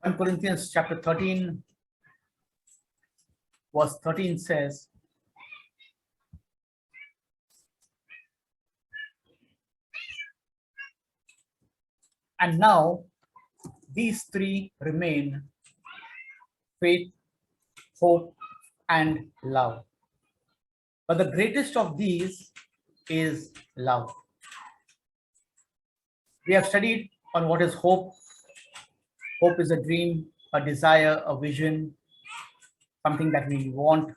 1 Corinthians chapter 13, verse 13 says, and now these three remain: faith, hope, and love. But the greatest of these is love. We have studied on what is hope. Hope is a dream, a desire, a vision, something that we want.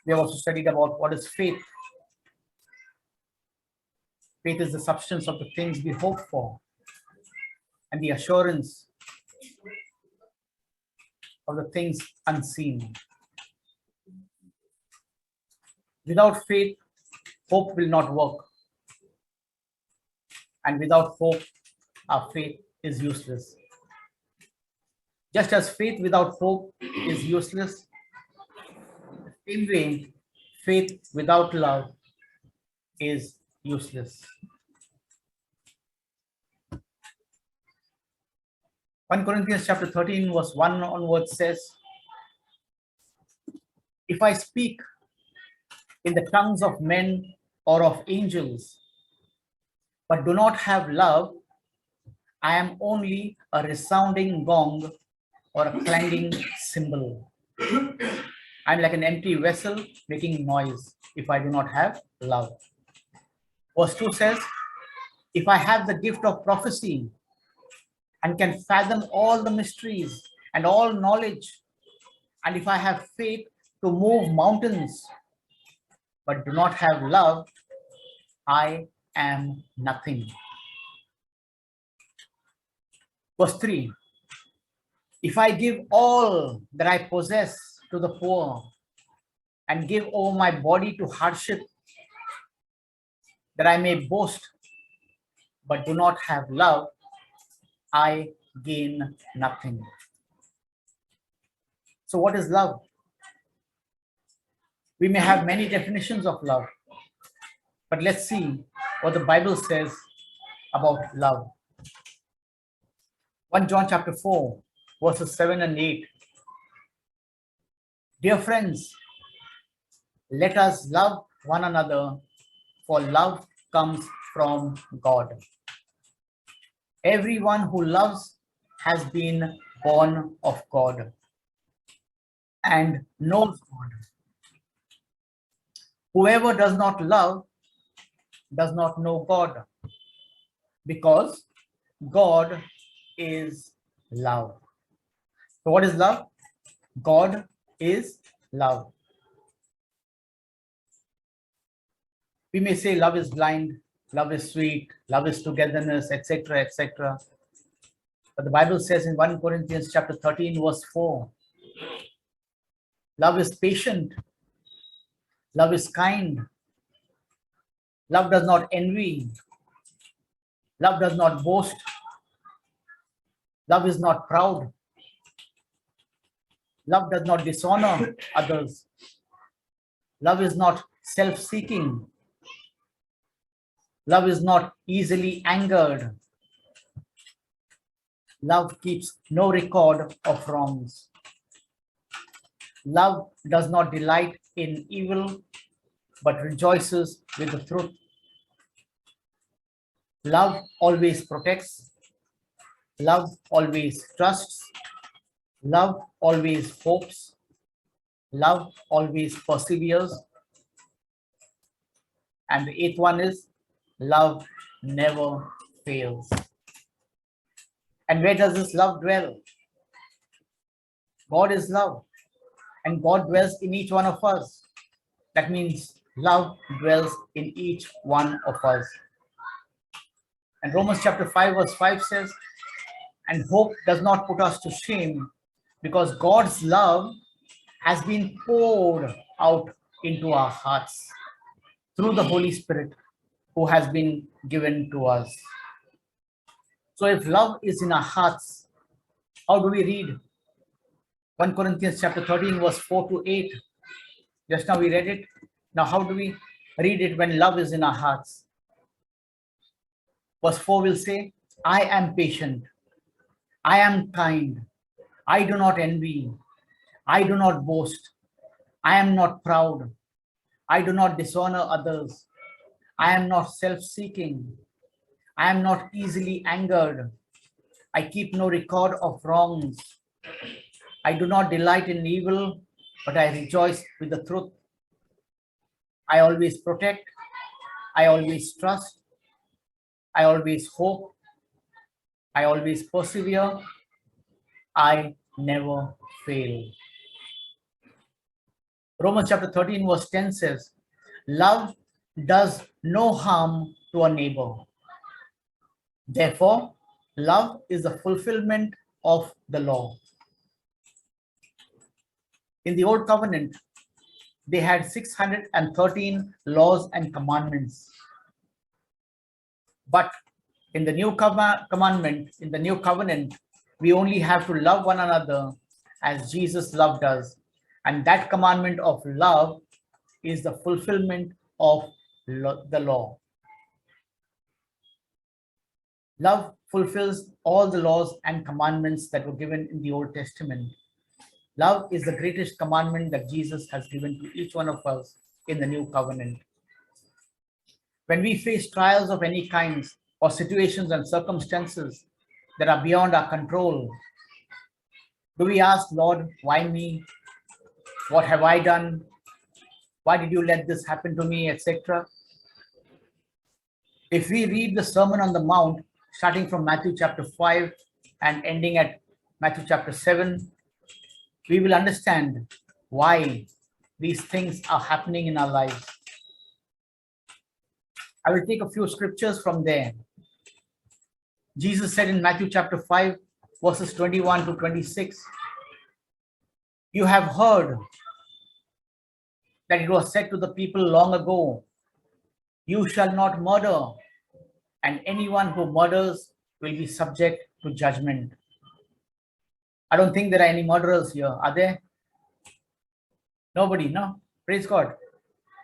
We have also studied about what is faith. Faith is the substance of the things we hope for and the assurance of the things unseen. Without faith, hope will not work. And without hope, our faith is useless. Just as faith without hope is useless, the same way, faith without love is useless. 1 Corinthians chapter 13, verse 1 onwards says, if I speak in the tongues of men or of angels, but do not have love, I am only a resounding gong or a clanging cymbal. I'm like an empty vessel making noise if I do not have love. Verse 2 says, if I have the gift of prophecy and can fathom all the mysteries and all knowledge, and if I have faith to move mountains, but do not have love, I am nothing. Verse 3, if I give all that I possess to the poor and give over my body to hardship, that I may boast, but do not have love, I gain nothing. So what is love? We may have many definitions of love, but let's see what the Bible says about love. 1 John chapter 4, verses 7 and 8. Dear friends, let us love one another, for love comes from God. Everyone who loves has been born of God and knows God. Whoever does not love does not know God, because God is love. So what is love? God is love. We may say love is blind, love is sweet, love is togetherness, etc., etc. But the Bible says in 1 Corinthians chapter 13, verse 4, love is patient, love is kind, love does not envy, love does not boast, love is not proud, love does not dishonor others, love is not self-seeking, love is not easily angered, love keeps no record of wrongs, love does not delight in evil, but rejoices with the truth. Love always protects, love always trusts, love always hopes, love always perseveres. And the eighth one is love never fails. And where does this love dwell? God is love, and God dwells in each one of us. That means love dwells in each one of us. And Romans chapter 5, verse 5 says, and hope does not put us to shame, because God's love has been poured out into our hearts through the Holy Spirit who has been given to us. So if love is in our hearts, how do we read 1 Corinthians chapter 13, verse 4 to 8? Just now we read it. Now how do we read it when love is in our hearts? Verse 4 will say, I am patient. I am kind. I do not envy. I do not boast. I am not proud. I do not dishonor others. I am not self seeking. I am not easily angered. I keep no record of wrongs. I do not delight in evil, but I rejoice with the truth. I always protect. I always trust. I always hope. I always persevere. I never fail. Romans chapter 13, verse 10 says, love does no harm to a neighbor. Therefore, love is the fulfillment of the law. In the Old Covenant, they had 613 laws and commandments. But in the new covenant, we only have to love one another as Jesus loved us. And that commandment of love is the fulfillment of the law. Love fulfills all the laws and commandments that were given in the Old Testament. Love is the greatest commandment that Jesus has given to each one of us in the new covenant. When we face trials of any kinds or situations and circumstances that are beyond our control, do we ask, Lord, why me? What have I done? Why did you let this happen to me, etc.? If we read the Sermon on the Mount, starting from Matthew chapter 5 and ending at Matthew chapter 7, we will understand why these things are happening in our lives. I will take a few scriptures from there. Jesus said in Matthew chapter 5, verses 21 to 26, you have heard that it was said to the people long ago, you shall not murder, and anyone who murders will be subject to judgment. I don't think there are any murderers here, are there? Nobody, no? Praise God.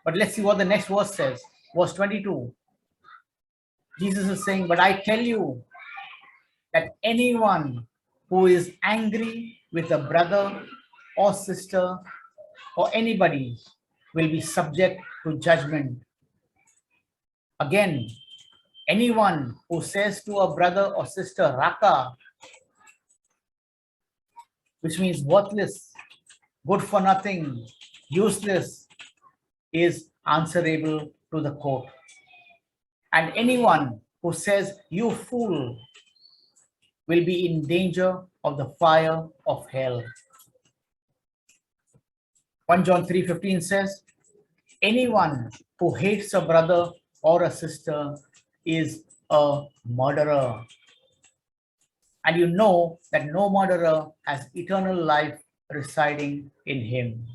But let's see what the next verse says. Verse 22. Jesus is saying, but I tell you that anyone who is angry with a brother or sister or anybody will be subject to judgment. Again, anyone who says to a brother or sister, Raka, which means worthless, good for nothing, useless, is answerable to the court. And anyone who says, you fool, will be in danger of the fire of hell. 1 John 3:15 says, anyone who hates a brother or a sister is a murderer. And you know that no murderer has eternal life residing in him.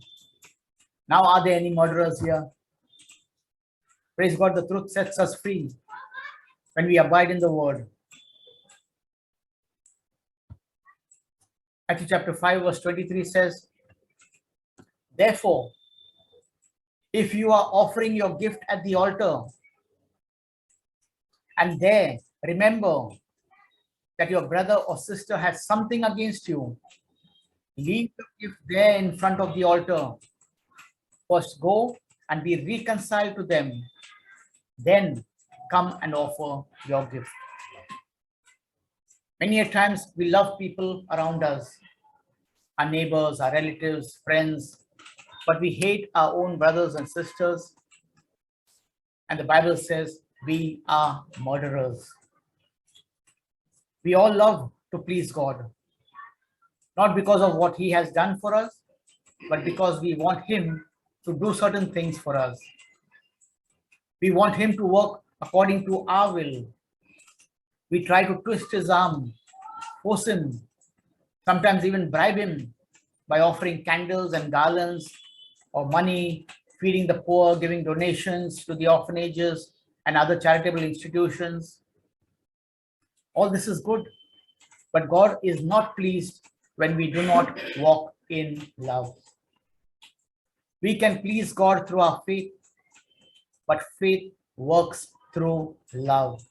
Now, are there any murderers here? Praise God, the truth sets us free when we abide in the word. Matthew chapter 5, verse 23 says, therefore, if you are offering your gift at the altar, and there remember that your brother or sister has something against you, leave the gift there in front of the altar. First go and be reconciled to them. Then come and offer your gift. Many a times we love people around us, our neighbors, our relatives, friends, but we hate our own brothers and sisters. And the Bible says we are murderers. We all love to please God, not because of what He has done for us, but because we want Him to do certain things for us. We want Him to work according to our will. We try to twist His arm, force Him, sometimes even bribe Him by offering candles and garlands or money, feeding the poor, giving donations to the orphanages and other charitable institutions. All this is good, but God is not pleased when we do not walk in love. We can please God through our faith, but faith works through love.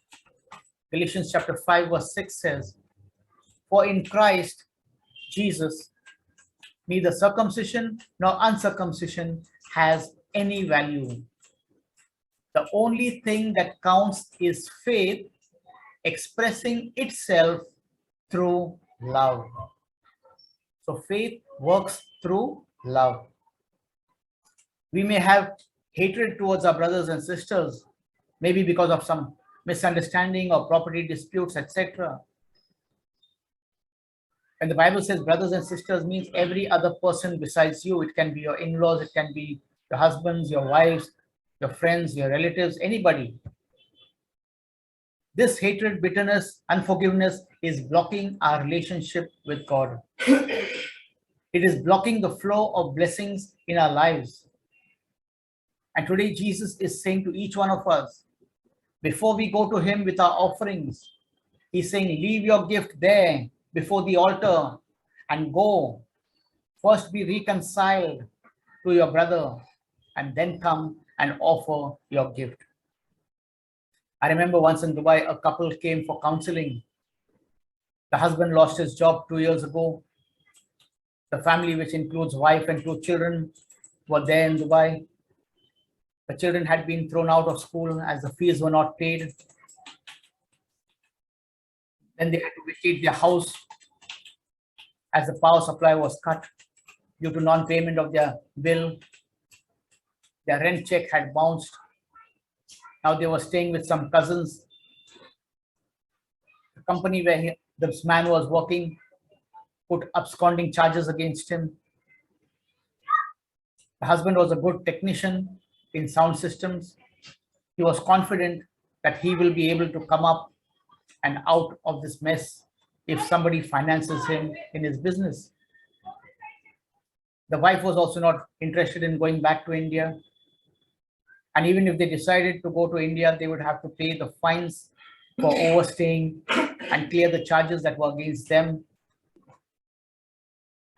Galatians chapter 5 verse 6 says, "For in Christ Jesus, neither circumcision nor uncircumcision has any value. The only thing that counts is faith expressing itself through love." So faith works through love. We may have hatred towards our brothers and sisters, maybe because of some misunderstanding or property disputes, etc. And the Bible says brothers and sisters means every other person besides you. It can be your in-laws, it can be your husbands, your wives, your friends, your relatives, anybody. This hatred, bitterness, unforgiveness is blocking our relationship with God. It is blocking the flow of blessings in our lives. And today Jesus is saying to each one of us, before we go to him with our offerings, he's saying, leave your gift there before the altar and go. First be reconciled to your brother and then come and offer your gift. I remember once in Dubai, a couple came for counseling. The husband lost his job 2 years ago. The family, which includes wife and 2 children, were there in Dubai. The children had been thrown out of school as the fees were not paid. Then they had to vacate their house as the power supply was cut due to non-payment of their bill. Their rent check had bounced. Now they were staying with some cousins. The company where this man was working put absconding charges against him. The husband was a good technician in sound systems. He was confident that he will be able to come up and out of this mess if somebody finances him in his business. The wife was also not interested in going back to India. And even if they decided to go to India, they would have to pay the fines for overstaying and clear the charges that were against them.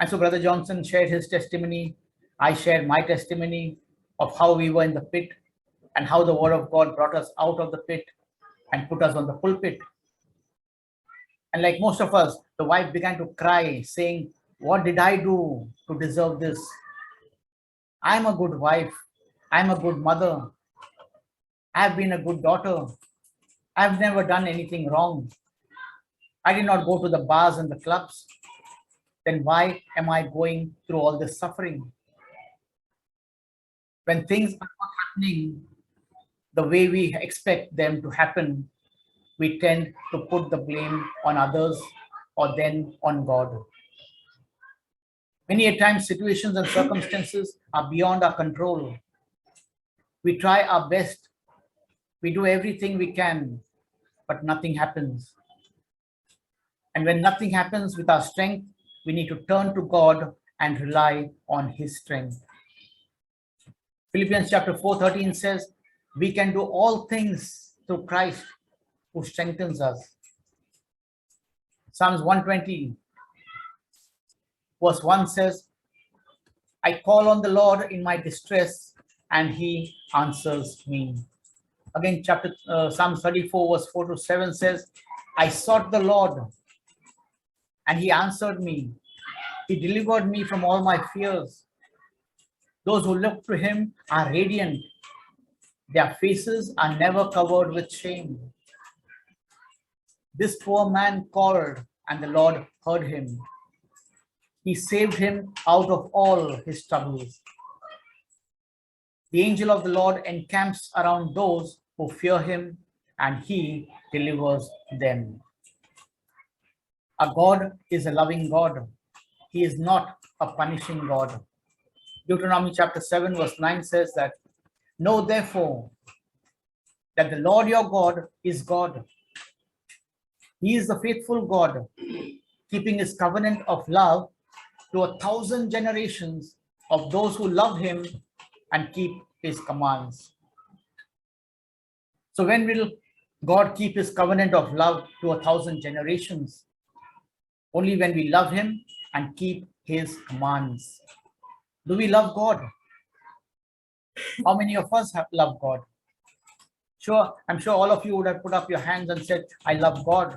And so Brother Johnson shared his testimony. I shared my testimony of how we were in the pit and how the word of God brought us out of the pit and put us on the pulpit. And like most of us, the wife began to cry, saying, what did I do to deserve this? I'm a good wife. I'm a good mother. I've been a good daughter. I've never done anything wrong. I did not go to the bars and the clubs. Then why am I going through all this suffering? When things are not happening the way we expect them to happen, we tend to put the blame on others or then on God. Many a times situations and circumstances are beyond our control. We try our best. We do everything we can, but nothing happens. And when nothing happens with our strength, we need to turn to God and rely on his strength. Philippians chapter 4:13 says, we can do all things through Christ who strengthens us. Psalms 120 verse 1 says, I call on the Lord in my distress and he answers me. Again, Psalm 34 verse 4 to 7 says, I sought the Lord and he answered me. He delivered me from all my fears. Those who look to him are radiant. Their faces are never covered with shame. This poor man called and the Lord heard him. He saved him out of all his troubles. The angel of the Lord encamps around those who fear him and he delivers them. Our God is a loving God. He is not a punishing God. Deuteronomy chapter 7 verse 9 says that, know therefore that the Lord your God is God. He is the faithful God, keeping his covenant of love to 1,000 generations of those who love him and keep his commands. So when will God keep his covenant of love to 1,000 generations? Only when we love him and keep his commands. Do we love God? How many of us have loved God? Sure, I'm sure all of you would have put up your hands and said, I love God.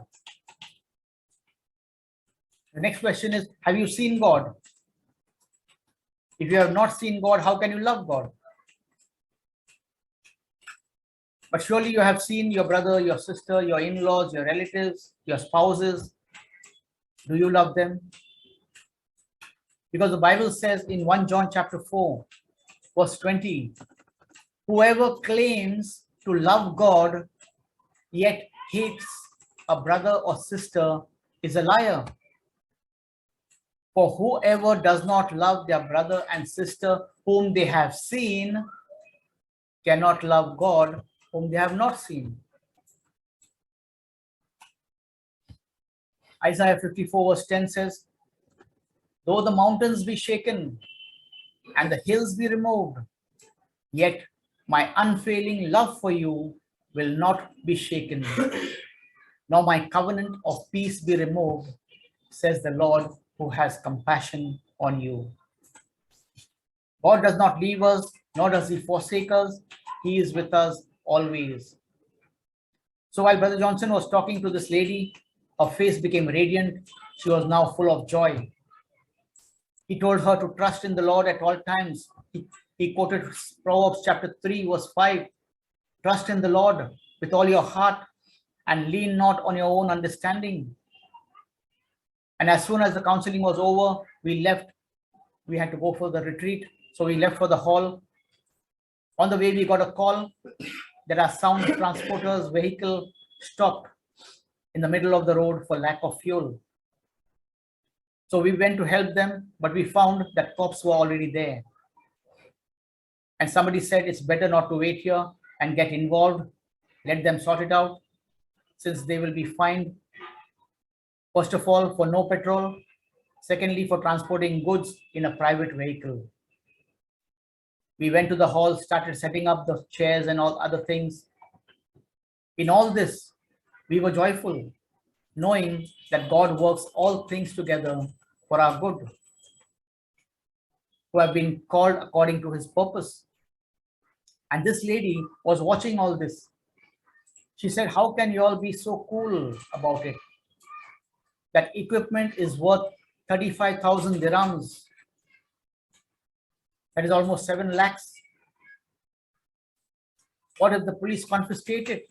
The next question is, have you seen God? If you have not seen God, how can you love God? But surely you have seen your brother, your sister, your in-laws, your relatives, your spouses. Do you love them? Because the Bible says in 1 John chapter 4, verse 20, whoever claims to love God yet hates a brother or sister is a liar. For whoever does not love their brother and sister whom they have seen cannot love God whom they have not seen. Isaiah 54 verse 10 says, though the mountains be shaken and the hills be removed, yet my unfailing love for you will not be shaken, nor my covenant of peace be removed, says the Lord who has compassion on you. God does not leave us, nor does he forsake us. He is with us always. So while Brother Johnson was talking to this lady, her face became radiant. She was now full of joy. He told her to trust in the Lord at all times. He quoted Proverbs chapter 3, verse 5. Trust in the Lord with all your heart and lean not on your own understanding. And as soon as the counseling was over, we left. We had to go for the retreat. So we left for the hall. On the way, we got a call that our sound transporter's vehicle stopped in the middle of the road for lack of fuel. So we went to help them, but we found that cops were already there. And somebody said it's better not to wait here and get involved. Let them sort it out, since they will be fined, first of all, for no petrol. Secondly, for transporting goods in a private vehicle. We went to the hall, started setting up the chairs and all other things. In all this, we were joyful, knowing that God works all things together for our good, who have been called according to his purpose. And this lady was watching all this. She said, how can you all be so cool about it? That equipment is worth 35,000 dirhams. That is almost 7 lakhs. What if the police confiscate it?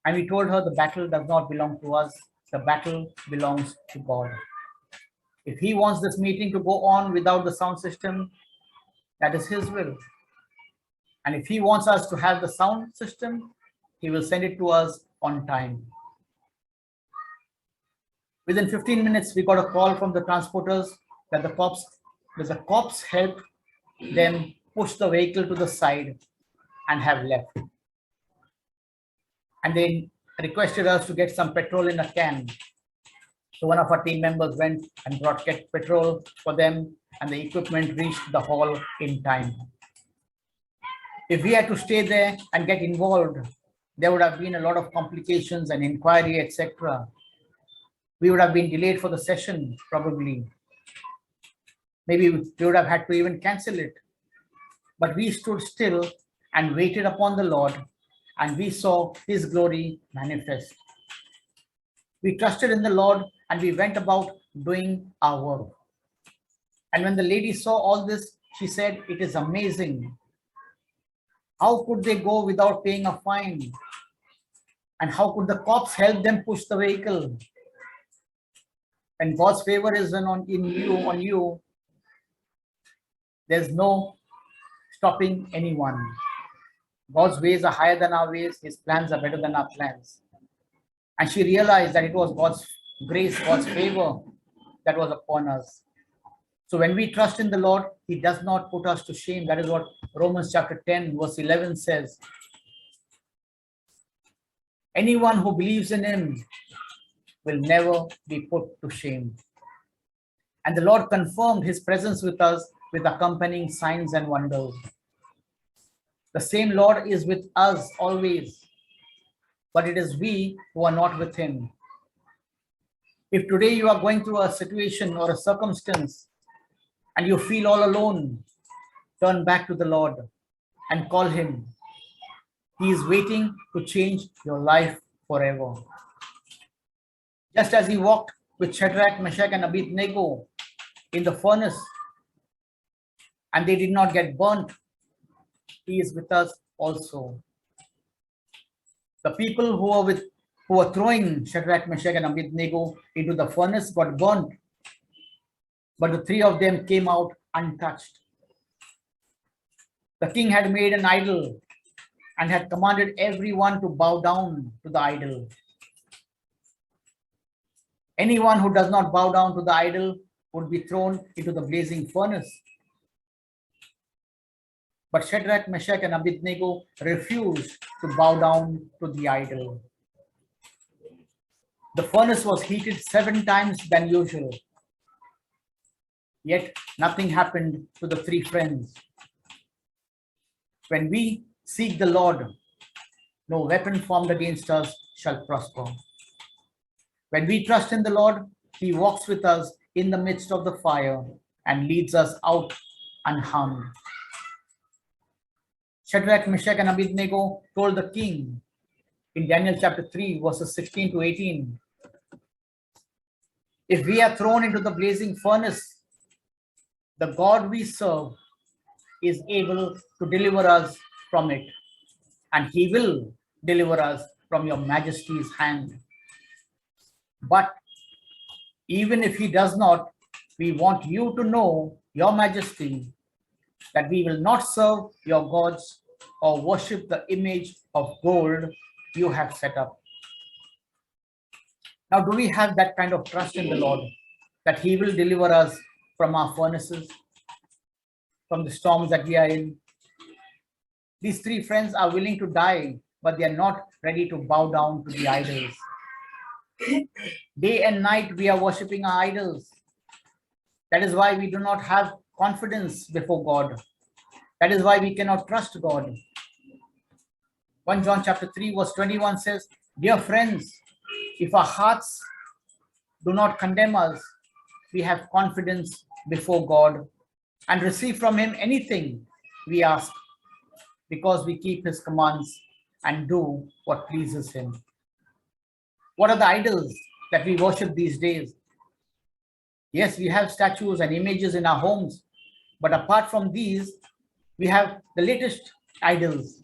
And we told her the battle does not belong to us. The battle belongs to God. If he wants this meeting to go on without the sound system, that is his will. And if he wants us to have the sound system, he will send it to us on time. Within 15 minutes, we got a call from the transporters that the cops helped them push the vehicle to the side and have left. And they requested us to get some petrol in a can. So one of our team members went and brought petrol for them, and the equipment reached the hall in time. If we had to stay there and get involved, there would have been a lot of complications and inquiry, etc. We would have been delayed for the session, probably. Maybe we would have had to even cancel it. But we stood still and waited upon the Lord, and we saw his glory manifest. We trusted in the Lord and we went about doing our work. And when the lady saw all this, she said, it is amazing. How could they go without paying a fine? And how could the cops help them push the vehicle? When God's favor is on you, there's no stopping anyone. God's ways are higher than our ways. His plans are better than our plans. And she realized that it was God's grace, God's favor that was upon us. So when we trust in the Lord, he does not put us to shame. That is what Romans chapter 10, verse 11 says. Anyone who believes in him will never be put to shame. And the Lord confirmed his presence with us with accompanying signs and wonders. The same Lord is with us always, but it is we who are not with him. If today you are going through a situation or a circumstance and you feel all alone, turn back to the Lord and call him. He is waiting to change your life forever. Just as he walked with Shadrach, Meshach, and Abednego in the furnace, and they did not get burnt, he is with us also. The people who were throwing Shadrach, Meshach, and Abednego into the furnace got burnt, but the three of them came out untouched. The king had made an idol and had commanded everyone to bow down to the idol. Anyone who does not bow down to the idol would be thrown into the blazing furnace. But Shadrach, Meshach, and Abednego refused to bow down to the idol. The furnace was heated 7 times than usual. Yet nothing happened to the three friends. When we seek the Lord, no weapon formed against us shall prosper. When we trust in the Lord, he walks with us in the midst of the fire and leads us out unharmed. Shadrach, Meshach, and Abednego told the king in Daniel chapter 3, verses 16 to 18, if we are thrown into the blazing furnace, the God we serve is able to deliver us from it, and he will deliver us from your majesty's hand. But even if he does not, we want you to know, your majesty, that we will not serve your gods or worship the image of gold you have set up. Now, do we have that kind of trust in the Lord that he will deliver us from our furnaces, from the storms that we are in? These three friends are willing to die, but they are not ready to bow down to the idols. Day and night we are worshiping our idols. That is why we do not have confidence before God. That is why we cannot trust God. 1 John chapter 3 verse 21 says, dear friends, if our hearts do not condemn us, we have confidence before God and receive from him anything we ask, because we keep his commands and do what pleases him. What are the idols that we worship these days? Yes, we have statues and images in our homes, but apart from these, we have the latest idols,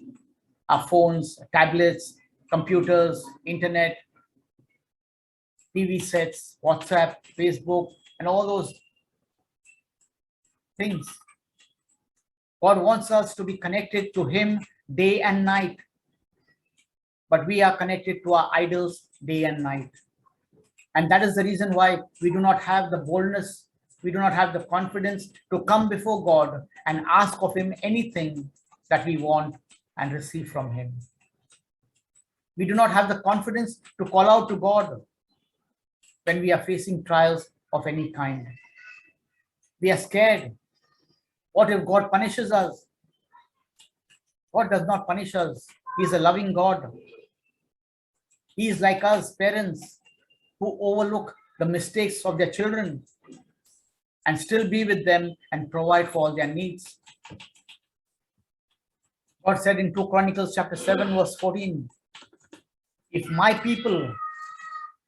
our phones, tablets, computers, internet, TV sets, WhatsApp, Facebook, and all those things. God wants us to be connected to him day and night, but we are connected to our idols day and night. And that is the reason why we do not have the boldness, we do not have the confidence to come before God and ask of him anything that we want and receive from him. We do not have the confidence to call out to God when we are facing trials of any kind. We are scared. What if God punishes us? God does not punish us. He is a loving God. He is like us, parents who overlook the mistakes of their children and still be with them and provide for all their needs. God said in 2 Chronicles chapter 7 verse 14, if my people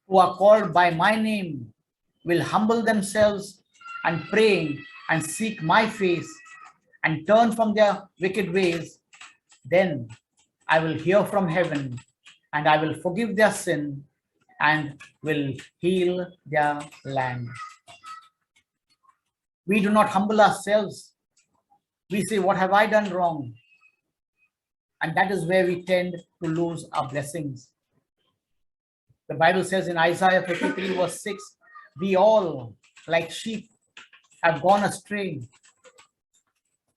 who are called by my name will humble themselves and pray and seek my face and turn from their wicked ways, then I will hear from heaven and I will forgive their sin and will heal their land. We do not humble ourselves. We say, what have I done wrong? And that is where we tend to lose our blessings. The Bible says in Isaiah 53 verse 6, we all, like sheep, have gone astray.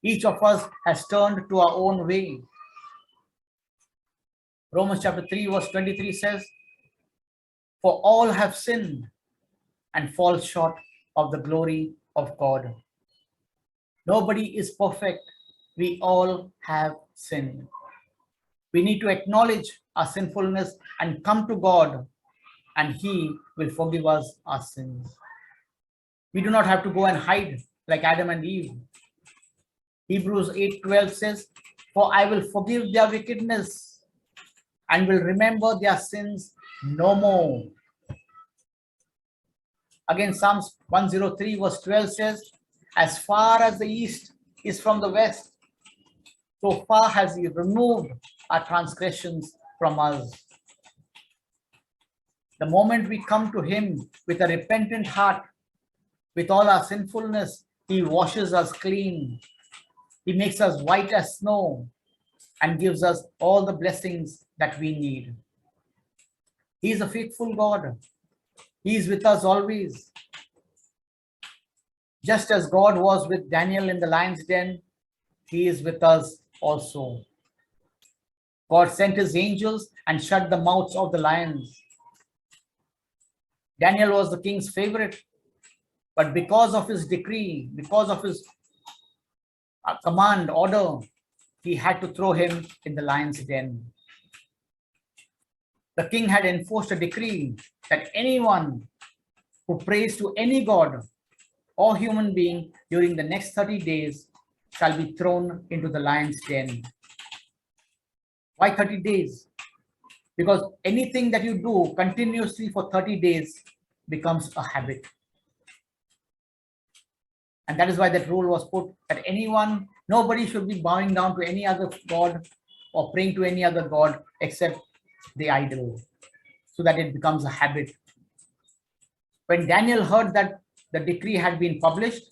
Each of us has turned to our own way. Romans chapter 3 verse 23 says, for all have sinned and fall short of the glory of God. Nobody is perfect. We all have sinned. We need to acknowledge our sinfulness and come to God, and he will forgive us our sins. We do not have to go and hide like Adam and Eve. Hebrews 8:12 says, for I will forgive their wickedness and will remember their sins no more. Again, Psalms 103 verse 12 says, as far as the east is from the west, so far has he removed our transgressions from us. The moment we come to him with a repentant heart, with all our sinfulness, he washes us clean. He makes us white as snow and gives us all the blessings that we need. He is a faithful God. He is with us always. Just as God was with Daniel in the lion's den, he is with us also. God sent his angels and shut the mouths of the lions. Daniel was the king's favorite, but because of his decree, because of his command, order, he had to throw him in the lion's den. The king had enforced a decree that anyone who prays to any god or human being during the next 30 days shall be thrown into the lion's den. Why 30 days? Because anything that you do continuously for 30 days becomes a habit. And that is why that rule was put, that nobody should be bowing down to any other god or praying to any other god except the idol, so that it becomes a habit. When Daniel heard that the decree had been published,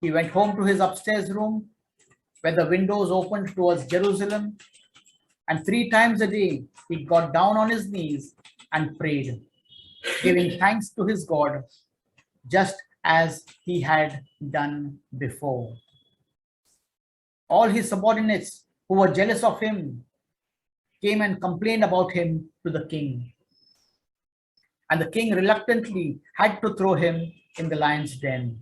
he went home to his upstairs room where the windows opened towards Jerusalem, and 3 times a day he got down on his knees and prayed, giving thanks to his God, just as he had done before. All his subordinates who were jealous of him came and complained about him to the king. And the king reluctantly had to throw him in the lion's den.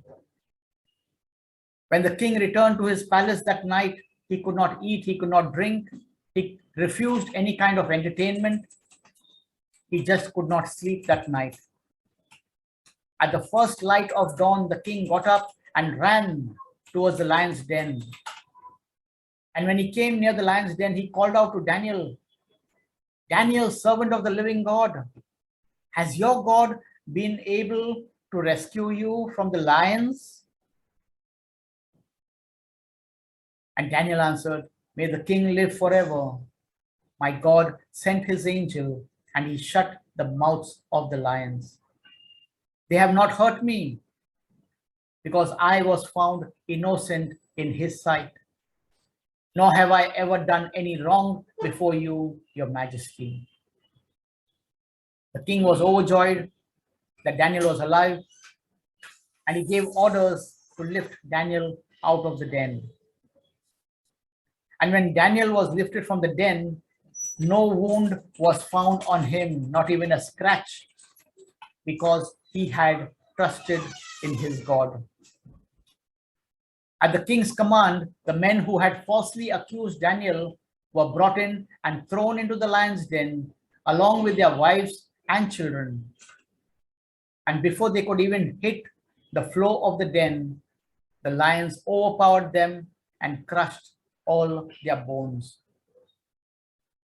When the king returned to his palace that night, he could not eat, he could not drink, he refused any kind of entertainment. He just could not sleep that night. At the first light of dawn, the king got up and ran towards the lion's den. And when he came near the lion's den, he called out to Daniel, Daniel, servant of the living God, has your God been able to rescue you from the lions? And Daniel answered, may the king live forever. My God sent his angel and he shut the mouths of the lions. They have not hurt me because I was found innocent in his sight. Nor have I ever done any wrong before you, your majesty. The king was overjoyed that Daniel was alive, and he gave orders to lift Daniel out of the den. And when Daniel was lifted from the den, no wound was found on him, not even a scratch, because he had trusted in his God. At the king's command, the men who had falsely accused Daniel were brought in and thrown into the lion's den, along with their wives and children. And before they could even hit the floor of the den, the lions overpowered them and crushed all their bones.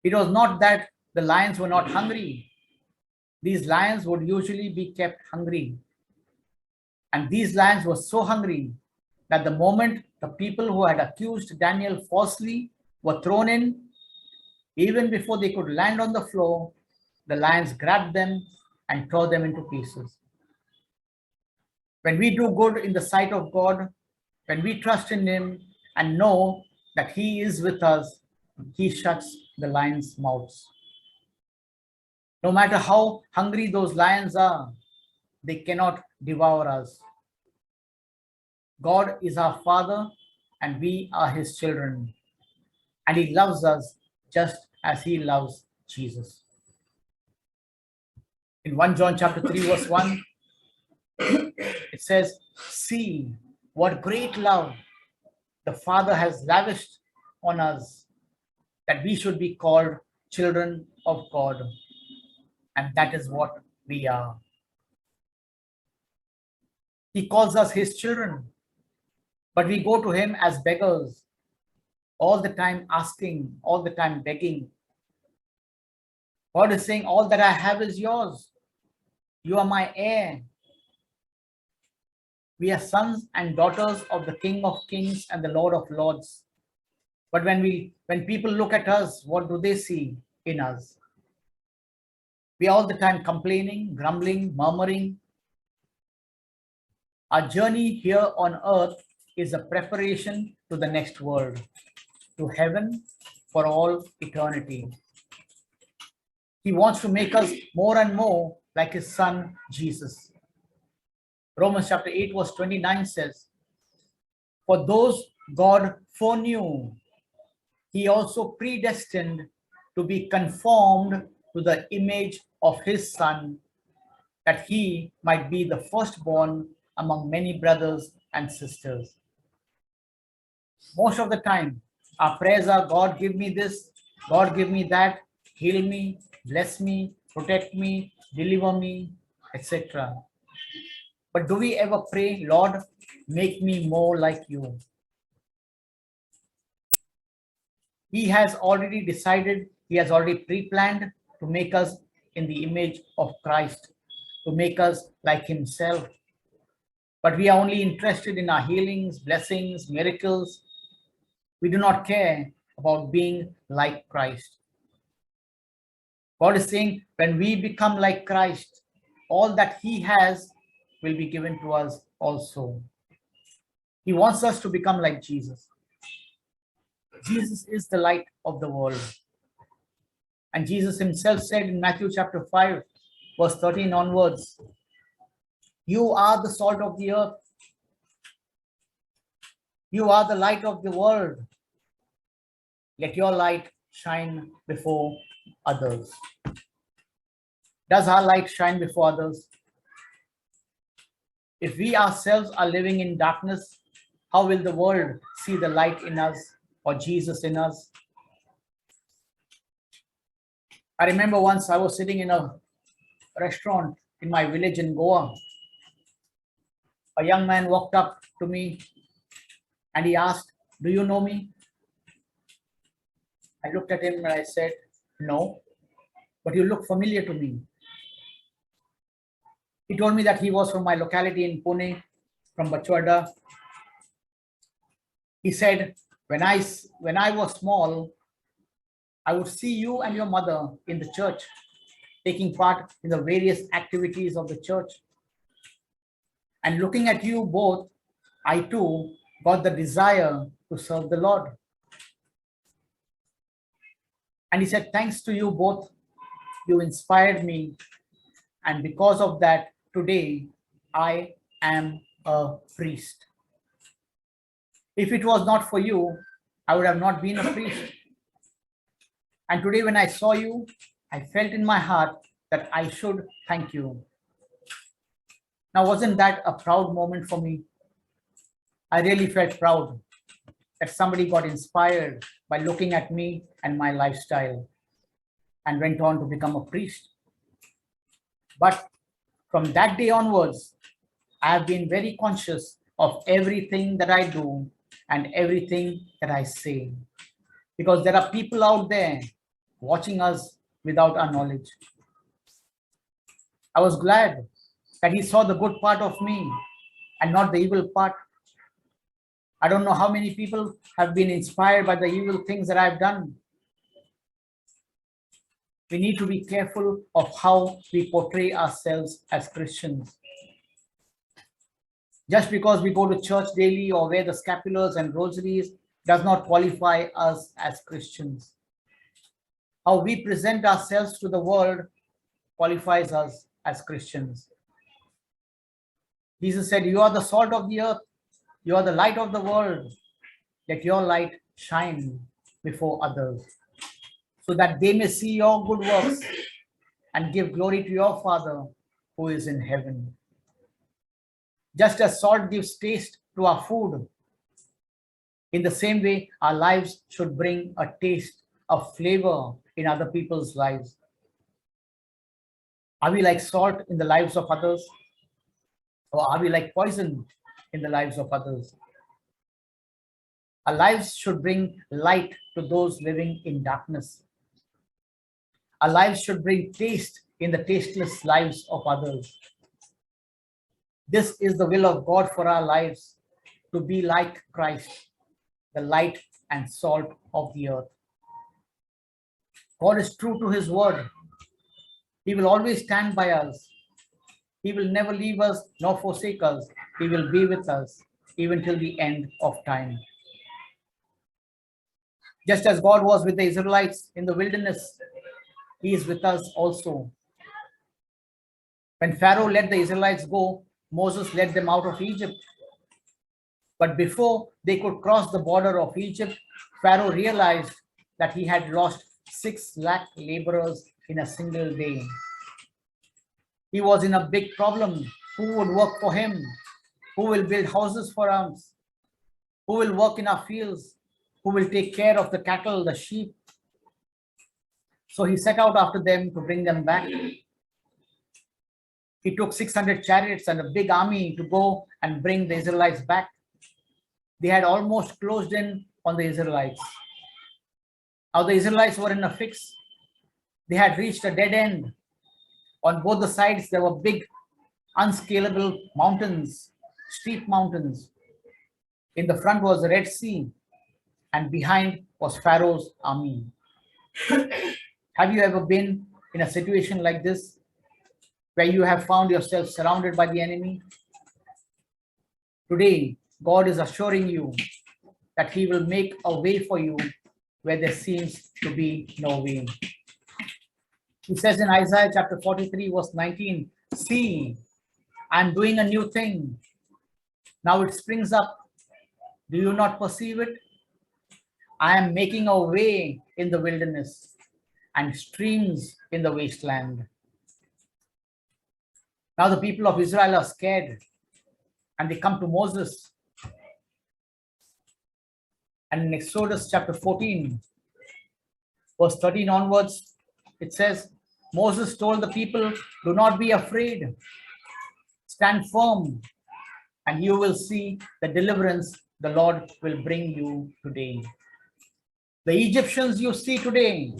It was not that the lions were not hungry. These lions would usually be kept hungry. And these lions were so hungry that the moment the people who had accused Daniel falsely were thrown in, even before they could land on the floor, the lions grabbed them and tore them into pieces. When we do good in the sight of God, when we trust in him and know that he is with us, he shuts the lions' mouths. No matter how hungry those lions are, they cannot devour us. God is our Father and we are his children. And he loves us just as he loves Jesus. In 1 John chapter 3 verse 1, it says, see what great love the Father has lavished on us, that we should be called children of God. And that is what we are. He calls us his children, but we go to him as beggars, all the time asking, all the time begging. God is saying, all that I have is yours. You are my heir. We are sons and daughters of the King of Kings and the Lord of Lords. But when people look at us, what do they see in us? We are all the time complaining, grumbling, murmuring. Our journey here on earth is a preparation to the next world, to heaven for all eternity. He wants to make us more and more like his son, Jesus. Romans chapter 8 verse 29 says, for those God foreknew, he also predestined to be conformed to the image of his son, that he might be the firstborn among many brothers and sisters. Most of the time, our prayers are, God, give me this, God, give me that, heal me, bless me, protect me, deliver me, etc. But do we ever pray, Lord, make me more like you? He has already decided, he has already pre-planned to make us in the image of Christ, to make us like himself. But we are only interested in our healings, blessings, miracles. We do not care about being like Christ. God is saying, when we become like Christ, all that he has will be given to us also. He wants us to become like Jesus. Jesus is the light of the world. And Jesus himself said in Matthew chapter 5, verse 13 onwards, you are the salt of the earth. You are the light of the world. Let your light shine before others. Does our light shine before others? If we ourselves are living in darkness, how will the world see the light in us or Jesus in us? I remember once I was sitting in a restaurant in my village in Goa. A young man walked up to me and he asked, do you know me? I looked at him and I said, no, but you look familiar to me. He told me that he was from my locality in Pune, from Bachwada. He said, when I was small, I would see you and your mother in the church, taking part in the various activities of the church. And looking at you both, I too got the desire to serve the Lord. And he said, thanks to you both, you inspired me. And because of that, today I am a priest. If it was not for you, I would have not been a priest. And today when I saw you, I felt in my heart that I should thank you. Now, wasn't that a proud moment for me? I really felt proud that somebody got inspired by looking at me and my lifestyle and went on to become a priest. But from that day onwards, I have been very conscious of everything that I do and everything that I say, because there are people out there watching us without our knowledge. I was glad that he saw the good part of me and not the evil part. I don't know how many people have been inspired by the evil things that I've done. We need to be careful of how we portray ourselves as Christians. Just because we go to church daily or wear the scapulars and rosaries does not qualify us as Christians. How we present ourselves to the world qualifies us as Christians. Jesus said, you are the salt of the earth. You are the light of the world. Let your light shine before others, so that they may see your good works and give glory to your Father who is in heaven. Just as salt gives taste to our food, in the same way, our lives should bring a taste, a flavor in other people's lives. Are we like salt in the lives of others? Or are we like poison in the lives of others? Our lives should bring light to those living in darkness. Our lives should bring taste in the tasteless lives of others. This is the will of God for our lives, to be like Christ, the light and salt of the earth. God is true to his word. He will always stand by us. He will never leave us nor forsake us. He will be with us even till the end of time. Just as God was with the Israelites in the wilderness, he is with us also. When Pharaoh let the Israelites go, Moses led them out of Egypt. But before they could cross the border of Egypt, Pharaoh realized that he had lost 6 lakh laborers in a single day. He was in a big problem. Who would work for him? Who will build houses for us? Who will work in our fields? Who will take care of the cattle, the sheep? So he set out after them to bring them back. He took 600 chariots and a big army to go and bring the Israelites back. They had almost closed in on the Israelites. Now the Israelites were in a fix. They had reached a dead end. On both the sides, there were big, unscalable mountains, steep mountains. In the front was the Red Sea, and behind was Pharaoh's army. Have you ever been in a situation like this, where you have found yourself surrounded by the enemy? Today, God is assuring you that he will make a way for you where there seems to be no way. He says in Isaiah chapter 43, verse 19, "See, I am doing a new thing. Now it springs up. Do you not perceive it? I am making a way in the wilderness and streams in the wasteland." Now the people of Israel are scared and they come to Moses. And in Exodus chapter 14, verse 13 onwards, it says, Moses told the people, "Do not be afraid. Stand firm, and you will see the deliverance the Lord will bring you today. The Egyptians you see today,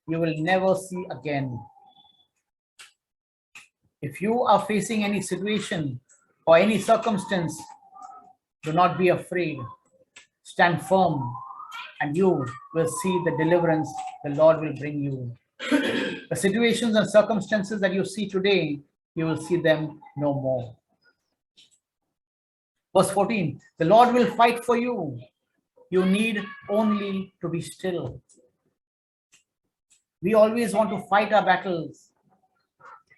you will never see again." If you are facing any situation or any circumstance, do not be afraid. Stand firm, and you will see the deliverance the Lord will bring you. The situations and circumstances that you see today, you will see them no more. Verse 14, "The Lord will fight for you. You need only to be still." We always want to fight our battles,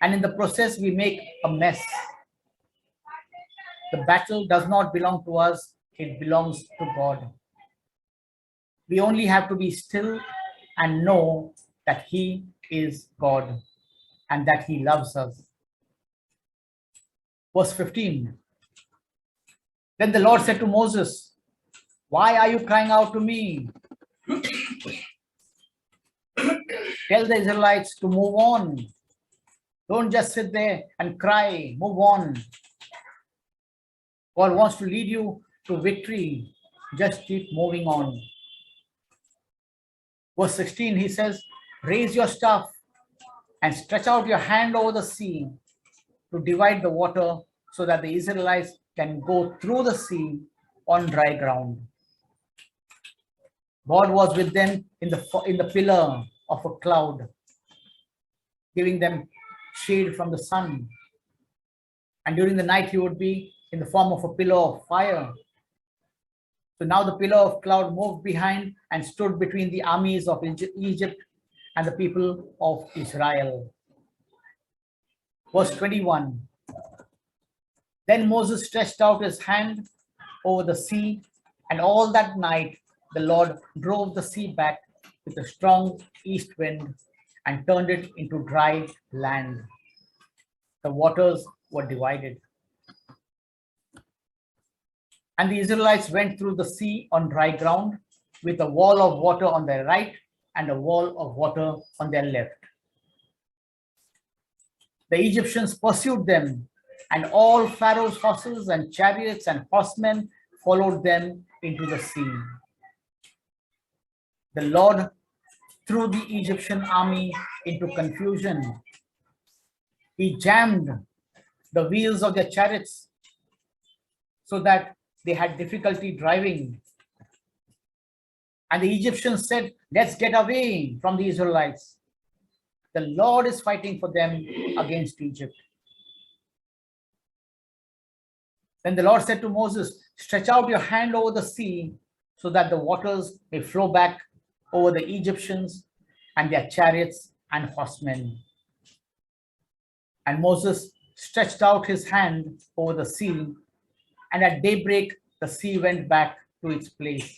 and in the process, we make a mess. The battle does not belong to us, it belongs to God. We only have to be still and know that he is God and that he loves us. Verse 15, "Then the Lord said to Moses, why are you crying out to me? Tell the Israelites to move on. Don't just sit there and cry, move on. God wants to lead you to victory. Just keep moving on." Verse 16, he says, "Raise your staff and stretch out your hand over the sea to divide the water so that the Israelites can go through the sea on dry ground." God was with them in the pillar of a cloud, giving them shade from the sun. And during the night, he would be in the form of a pillar of fire. So now the pillar of cloud moved behind and stood between the armies of Egypt and the people of Israel. Verse 21, "Then Moses stretched out his hand over the sea, and all that night the Lord drove the sea back with a strong east wind and turned it into dry land. The waters were divided. And the Israelites went through the sea on dry ground with a wall of water on their right and a wall of water on their left. The Egyptians pursued them, and all Pharaoh's horses and chariots and horsemen followed them into the sea. The Lord threw the Egyptian army into confusion. He jammed the wheels of their chariots so that they had difficulty driving. And the Egyptians said, "Let's get away from the Israelites. The Lord is fighting for them against Egypt." Then the Lord said to Moses, "Stretch out your hand over the sea so that the waters may flow back over the Egyptians and their chariots and horsemen." And Moses stretched out his hand over the sea, and at daybreak the sea went back to its place.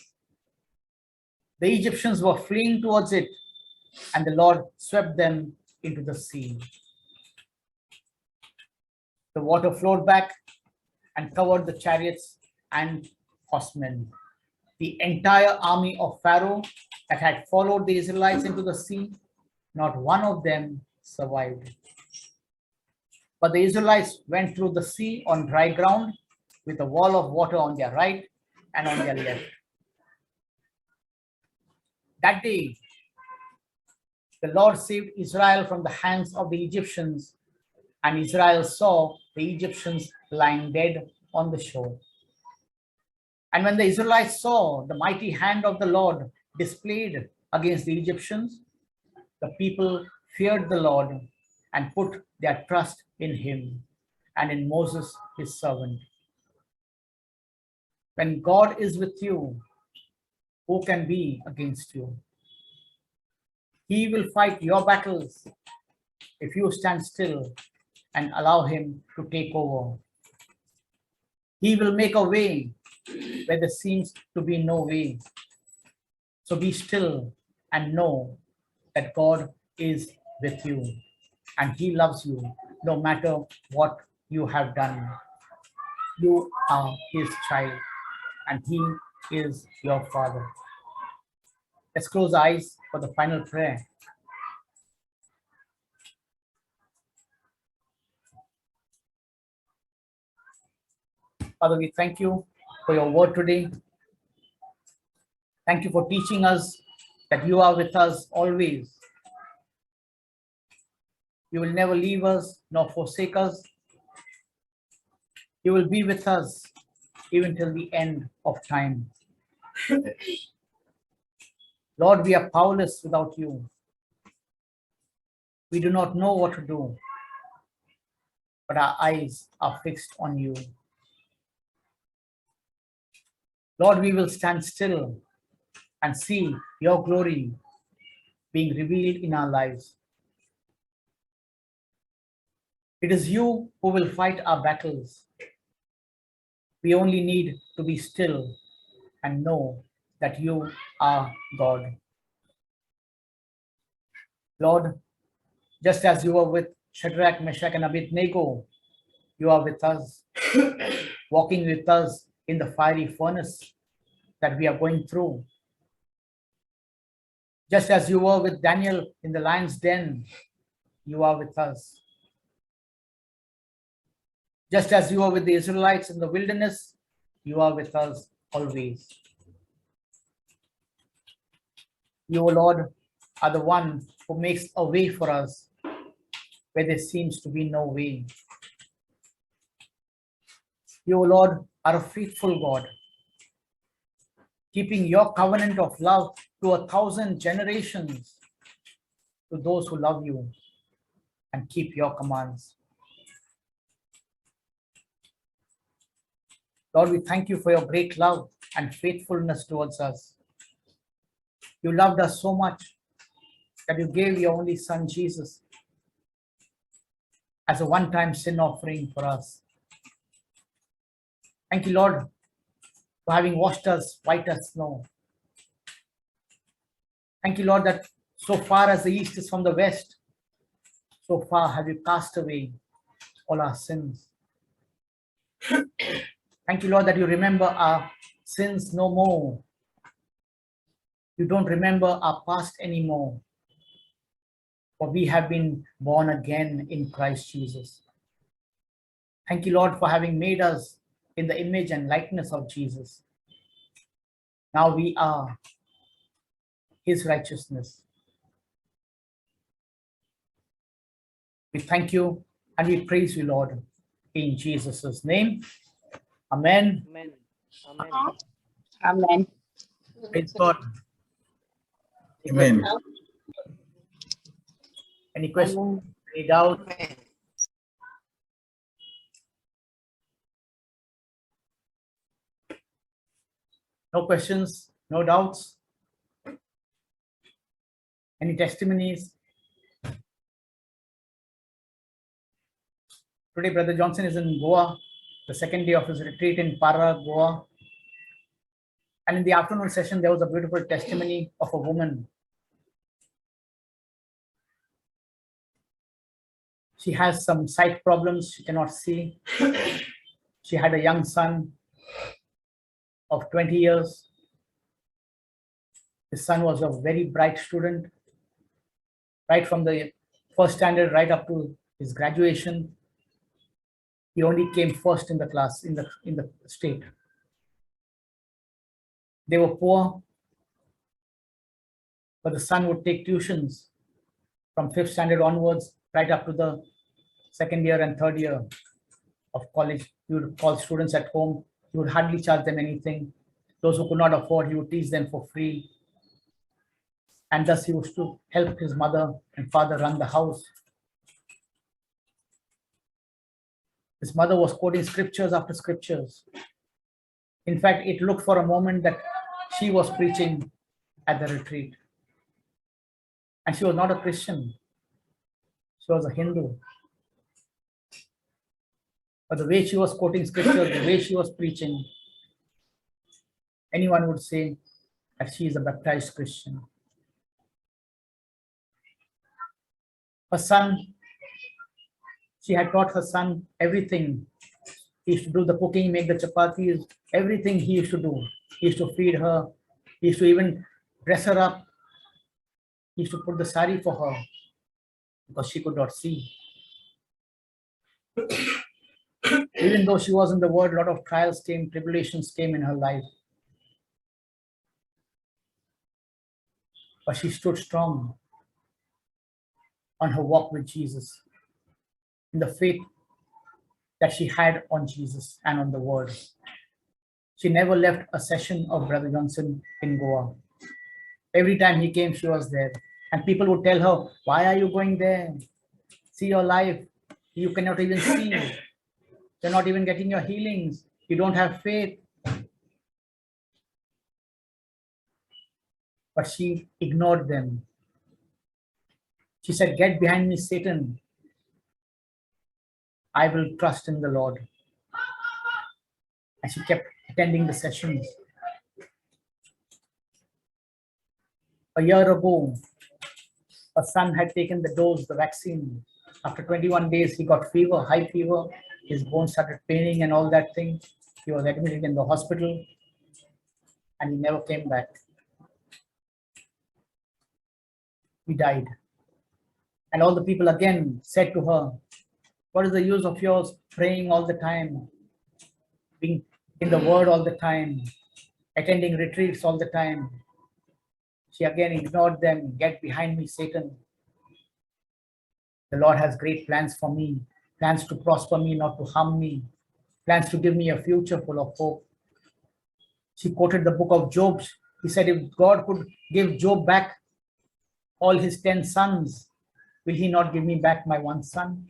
The Egyptians were fleeing towards it, and the Lord swept them into the sea. The water flowed back and covered the chariots and horsemen. The entire army of Pharaoh that had followed the Israelites into the sea, not one of them survived. But the Israelites went through the sea on dry ground with a wall of water on their right and on their left. That day, the Lord saved Israel from the hands of the Egyptians, and Israel saw the Egyptians lying dead on the shore. And when the Israelites saw the mighty hand of the Lord displayed against the Egyptians, the people feared the Lord and put their trust in him and in Moses, his servant. When God is with you, who can be against you? He will fight your battles if you stand still and allow him to take over. He will make a way where there seems to be no way. So be still and know that God is with you and he loves you no matter what you have done. You are his child and he is your father. Let's close our eyes for the final prayer. Father, we thank you for your word today. Thank you for teaching us that you are with us always. You will never leave us nor forsake us. You will be with us even till the end of time. Lord, we are powerless without you. We do not know what to do, but our eyes are fixed on you. Lord, we will stand still and see your glory being revealed in our lives. It is you who will fight our battles. We only need to be still and know that you are God. Lord, just as you were with Shadrach, Meshach, and Abednego, you are with us, walking with us in the fiery furnace that we are going through. Just as you were with Daniel in the lion's den, you are with us. Just as you were with the Israelites in the wilderness, you are with us always. You, O Lord, are the one who makes a way for us where there seems to be no way. You, O Lord, are a faithful God, keeping your covenant of love to 1,000 generations to those who love you and keep your commands. Lord, we thank you for your great love and faithfulness towards us. You loved us so much that you gave your only son, Jesus, as a one-time sin offering for us. Thank you, Lord, for having washed us white as snow. Thank you, Lord, that so far as the east is from the west, so far have you cast away all our sins. Thank you, Lord, that you remember our sins no more. You don't remember our past anymore. For we have been born again in Christ Jesus. Thank you, Lord, for having made us in the image and likeness of Jesus. Now we are his righteousness. We thank you and we praise you, Lord, in Jesus' name. Amen. Amen. Amen. Amen. Praise God. Amen. Any questions? Amen. Any doubt? Amen. No questions? No doubts? Any testimonies? Today, Brother Johnson is in Goa, the second day of his retreat in Para, Goa. And in the afternoon session, there was a beautiful testimony of a woman. She has some sight problems, she cannot see. She had a young son of 20 years. His son was a very bright student, right from the first standard right up to his graduation. He only came first in the class, in the state. They were poor, but the son would take tuitions from 5th standard onwards, right up to the second year and third year of college. He would call students at home. He would hardly charge them anything. Those who could not afford, he would teach them for free. And thus he used to help his mother and father run the house. His mother was quoting scriptures after scriptures. In fact, it looked for a moment that she was preaching at the retreat. And she was not a Christian. She was a Hindu. But the way she was quoting scriptures, the way she was preaching, anyone would say that she is a baptized Christian. Her son, she had taught her son everything. He used to do the cooking, make the chapatis, everything he used to do. He used to feed her. He used to even dress her up. He used to put the sari for her because she could not see. Even though she was in the word, a lot of trials came, tribulations came in her life. But she stood strong on her walk with Jesus, in the faith that she had on Jesus and on the word. She never left a session of Brother Johnson in Goa. Every time he came, she was there. And people would tell her, why are you going there? See your life. You cannot even see. You're not even getting your healings. You don't have faith. But she ignored them. She said, get behind me, Satan. I will trust in the Lord. And she kept attending the sessions. A year ago, her son had taken the dose, the vaccine. After 21 days, he got fever, high fever. His bones started paining and all that thing. He was admitted in the hospital and he never came back. He died. And all the people again said to her, what is the use of yours praying all the time, being in the word all the time, attending retreats all the time? She again ignored them. Get behind me, Satan. The Lord has great plans for me, plans to prosper me, not to harm me, plans to give me a future full of hope. She quoted the book of Job. He said, if God could give Job back all his 10 sons, will he not give me back my one son?